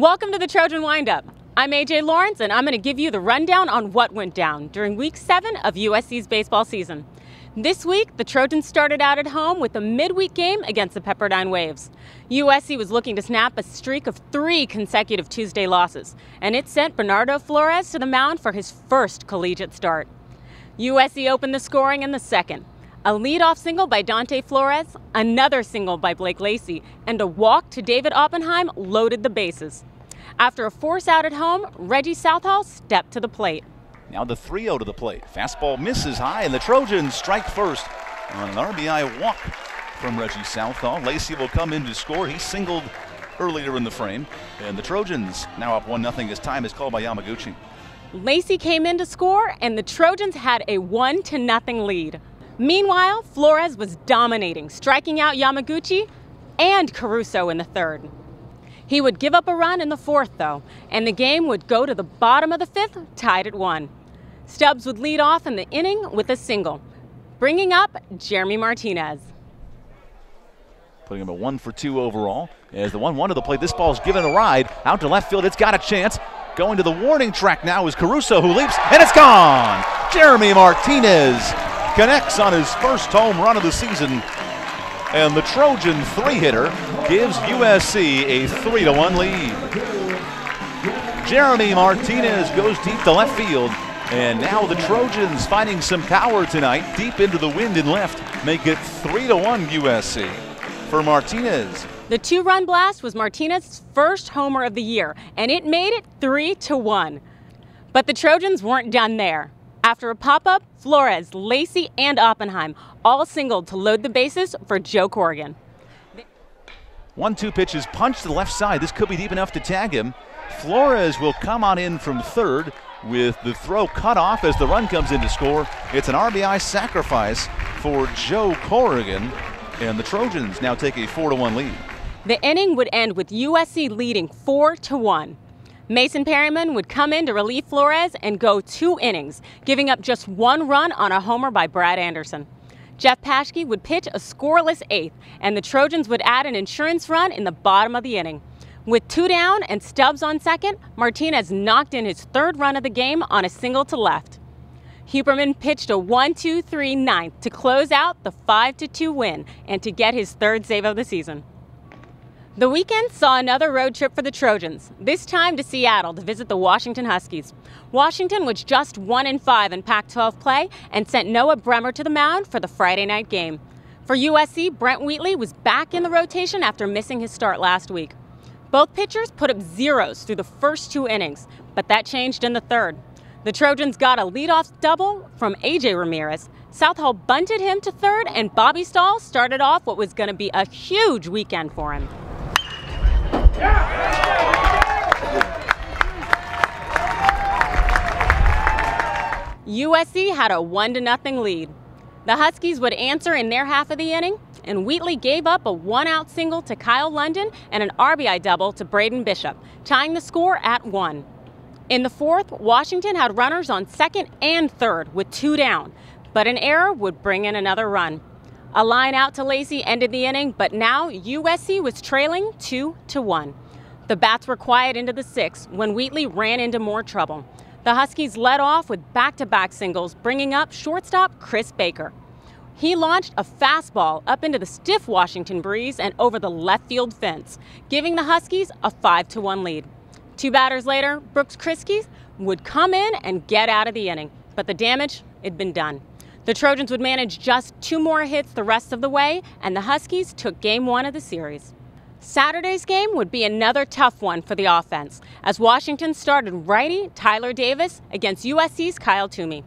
Welcome to the Trojan Windup. I'm AJ Lawrence, and I'm going to give you the rundown on what went down during Week 7 of USC's baseball season. This week, the Trojans started out at home with a midweek game against the Pepperdine Waves. USC was looking to snap a streak of 3 consecutive Tuesday losses, and it sent Bernardo Flores to the mound for his first collegiate start. USC opened the scoring in the second. A leadoff single by Dante Flores, another single by Blake Lacey, and a walk to David Oppenheim loaded the bases. After a force out at home, Reggie Southall stepped to the plate. Now the 3-0 to the plate. Fastball misses high, and the Trojans strike first on an RBI walk from Reggie Southall. Lacey will come in to score. He singled earlier in the frame, and the Trojans now up 1-0 as time is called by Yamaguchi. Lacey came in to score, and the Trojans had a 1-0 lead. Meanwhile, Flores was dominating, striking out Yamaguchi and Caruso in the third. He would give up a run in the fourth, though, and the game would go to the bottom of the fifth, tied at 1. Stubbs would lead off in the inning with a single, bringing up Jeremy Martinez. Putting him at 1 for 2 overall. As the 1-1 to the plate, this ball's given a ride. Out to left field, it's got a chance. Going to the warning track now is Caruso, who leaps, and it's gone! Jeremy Martinez connects on his first home run of the season, and the Trojan 3-hitter gives USC a 3-1 lead. Jeremy Martinez goes deep to left field, and now the Trojans finding some power tonight deep into the wind and left make it 3-1 USC for Martinez. The 2-run blast was Martinez's first homer of the year, and it made it 3-1. But the Trojans weren't done there. After a pop-up, Flores, Lacey, and Oppenheim all singled to load the bases for Joe Corrigan. 1-2 pitches punched to the left side. This could be deep enough to tag him. Flores will come on in from third with the throw cut off as the run comes in to score. It's an RBI sacrifice for Joe Corrigan, and the Trojans now take a 4-1 lead. The inning would end with USC leading 4-1. Mason Perryman would come in to relieve Flores and go 2 innings, giving up just 1 run on a homer by Brad Anderson. Jeff Paschke would pitch a scoreless 8th, and the Trojans would add an insurance run in the bottom of the inning. With 2 down and Stubbs on second, Martinez knocked in his 3rd run of the game on a single to left. Huberman pitched a 1-2-3 ninth to close out the 5-2 win and to get his 3rd save of the season. The weekend saw another road trip for the Trojans, this time to Seattle to visit the Washington Huskies. Washington was just 1-5 in Pac-12 play and sent Noah Bremer to the mound for the Friday night game. For USC, Brent Wheatley was back in the rotation after missing his start last week. Both pitchers put up zeros through the first 2 innings, but that changed in the third. The Trojans got a leadoff double from A.J. Ramirez. Southall bunted him to third, and Bobby Stahl started off what was going to be a huge weekend for him. USC had a 1-0 lead. The Huskies would answer in their half of the inning, and Wheatley gave up a 1-out single to Kyle London and an RBI double to Braden Bishop, tying the score at 1. In the fourth, Washington had runners on second and third with 2 down, but an error would bring in another run. A line out to Lacey ended the inning, but now USC was trailing 2-1. The bats were quiet into the 6th when Wheatley ran into more trouble. The Huskies led off with back-to-back singles, bringing up shortstop Chris Baker. He launched a fastball up into the stiff Washington breeze and over the left field fence, giving the Huskies a 5-1 lead. 2 batters later, Brooks Kriske would come in and get out of the inning, but the damage had been done. The Trojans would manage just 2 more hits the rest of the way, and the Huskies took Game 1 of the series. Saturday's game would be another tough one for the offense, as Washington started righty Tyler Davis against USC's Kyle Toomey.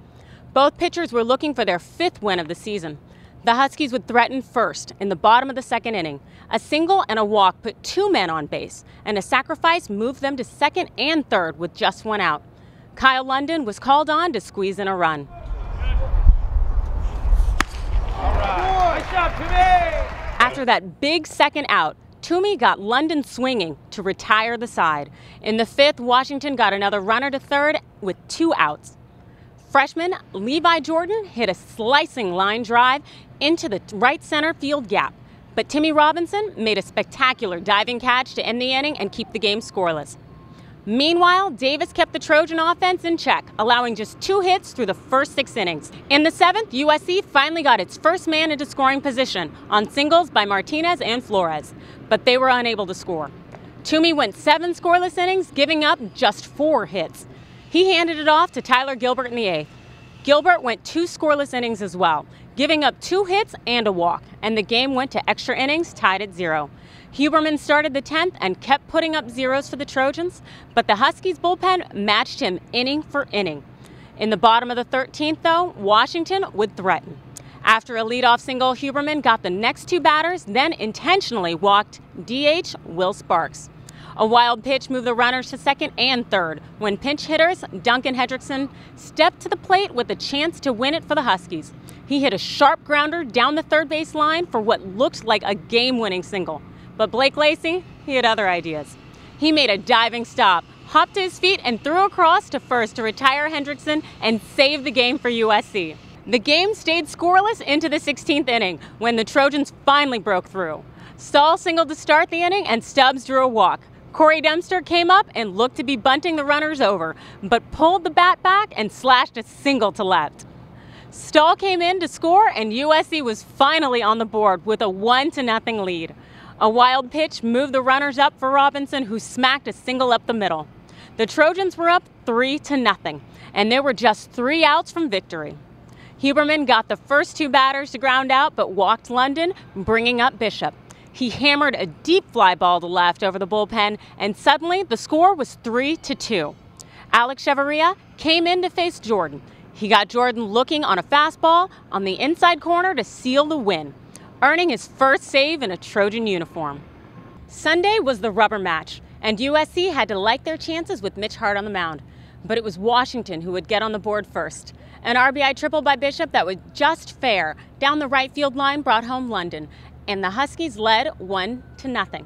Both pitchers were looking for their 5th win of the season. The Huskies would threaten first in the bottom of the 2nd inning. A single and a walk put 2 men on base, and a sacrifice moved them to second and third with just 1 out. Kyle London was called on to squeeze in a run. After that big second out, Toomey got London swinging to retire the side. In the 5th, Washington got another runner to third with 2 outs. Freshman Levi Jordan hit a slicing line drive into the right center field gap, but Timmy Robinson made a spectacular diving catch to end the inning and keep the game scoreless. Meanwhile, Davis kept the Trojan offense in check, allowing just 2 hits through the first 6 innings. In the 7th, USC finally got its first man into scoring position on singles by Martinez and Flores, but they were unable to score. Toomey went 7 scoreless innings, giving up just 4 hits. He handed it off to Tyler Gilbert in the 8th. Gilbert went 2 scoreless innings as well, giving up 2 hits and a walk, and the game went to extra innings, tied at 0. Huberman started the 10th and kept putting up zeros for the Trojans, but the Huskies bullpen matched him inning for inning. In the bottom of the 13th, though, Washington would threaten. After a leadoff single, Huberman got the next 2 batters, then intentionally walked DH Will Sparks. A wild pitch moved the runners to second and third when pinch hitters Duncan Hendrickson stepped to the plate with a chance to win it for the Huskies. He hit a sharp grounder down the third base line for what looked like a game-winning single. But Blake Lacey, he had other ideas. He made a diving stop, hopped to his feet, and threw across to first to retire Hendrickson and save the game for USC. The game stayed scoreless into the 16th inning when the Trojans finally broke through. Stahl singled to start the inning and Stubbs drew a walk. Corey Dempster came up and looked to be bunting the runners over, but pulled the bat back and slashed a single to left. Stahl came in to score, and USC was finally on the board with a 1-0 lead. A wild pitch moved the runners up for Robinson, who smacked a single up the middle. The Trojans were up 3-0, and there were just 3 outs from victory. Huberman got the first 2 batters to ground out, but walked London, bringing up Bishop. He hammered a deep fly ball to left over the bullpen, and suddenly the score was 3-2. Alex Chavarria came in to face Jordan. He got Jordan looking on a fastball on the inside corner to seal the win, earning his first save in a Trojan uniform. Sunday was the rubber match, and USC had to like their chances with Mitch Hart on the mound. But it was Washington who would get on the board first. An RBI triple by Bishop that was just fair down the right field line brought home London, and the Huskies led 1-0.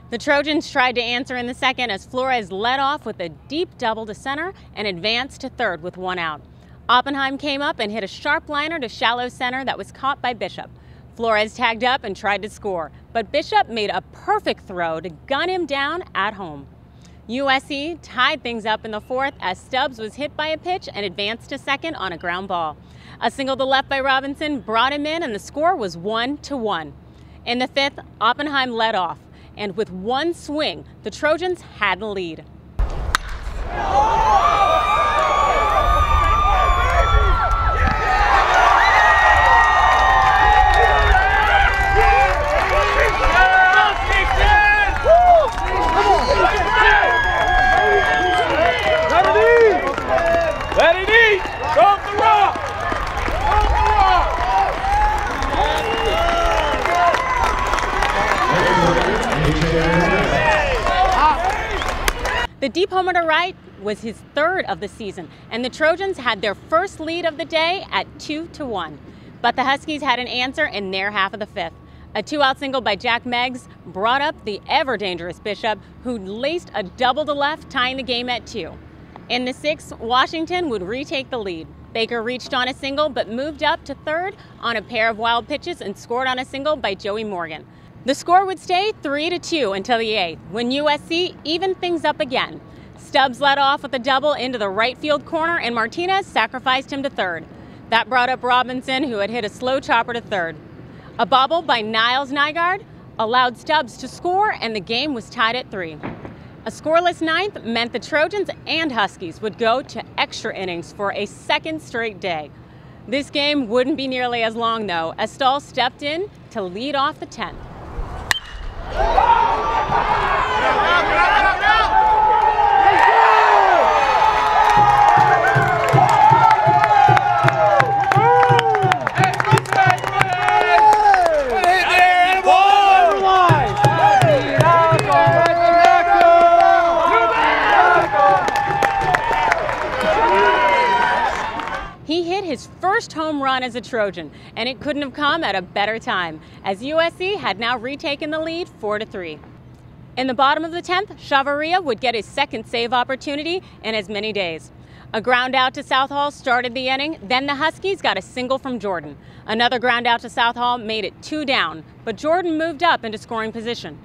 The Trojans tried to answer in the second as Flores led off with a deep double to center and advanced to third with 1 out. Oppenheim came up and hit a sharp liner to shallow center that was caught by Bishop. Flores tagged up and tried to score, but Bishop made a perfect throw to gun him down at home. USC tied things up in the 4th as Stubbs was hit by a pitch and advanced to second on a ground ball. A single to left by Robinson brought him in, and the score was 1-1. In the 5th, Oppenheim led off, and with 1 swing, the Trojans had the lead. Let it eat! Off the rock! Off the rock! The deep homer to right was his 3rd of the season, and the Trojans had their first lead of the day at 2-1. But the Huskies had an answer in their half of the 5th. A 2-out single by Jack Meggs brought up the ever-dangerous Bishop, who laced a double to left, tying the game at 2. In the 6th, Washington would retake the lead. Baker reached on a single but moved up to third on a pair of wild pitches and scored on a single by Joey Morgan. The score would stay 3-2 until the 8th, when USC evened things up again. Stubbs led off with a double into the right field corner, and Martinez sacrificed him to third. That brought up Robinson, who had hit a slow chopper to third. A bobble by Niles Nygaard allowed Stubbs to score, and the game was tied at 3. A scoreless 9th meant the Trojans and Huskies would go to extra innings for a 2nd straight day. This game wouldn't be nearly as long, though, as Stahl stepped in to lead off the 10th. He hit his first home run as a Trojan, and it couldn't have come at a better time, as USC had now retaken the lead 4-3. In the bottom of the 10th, Chavarria would get his 2nd save opportunity in as many days. A ground out to Southall started the inning, then the Huskies got a single from Jordan. Another ground out to Southall made it 2 down, but Jordan moved up into scoring position.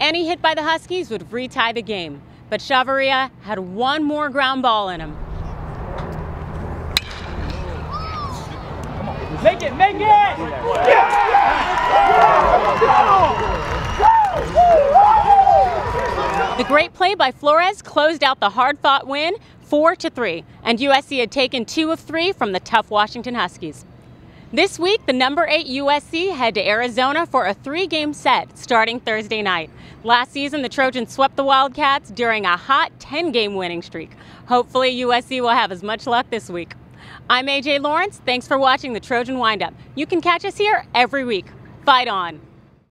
Any hit by the Huskies would retie the game. but Chavarria had one more ground ball in him. Make it! Make it! The great play by Flores closed out the hard-fought win 4-3, and USC had taken 2 of 3 from the tough Washington Huskies. This week, the number 8 USC head to Arizona for a 3-game set starting Thursday night. Last season, the Trojans swept the Wildcats during a hot 10-game winning streak. Hopefully, USC will have as much luck this week. I'm AJ Lawrence. Thanks for watching the Trojan Windup. You can catch us here every week. Fight on!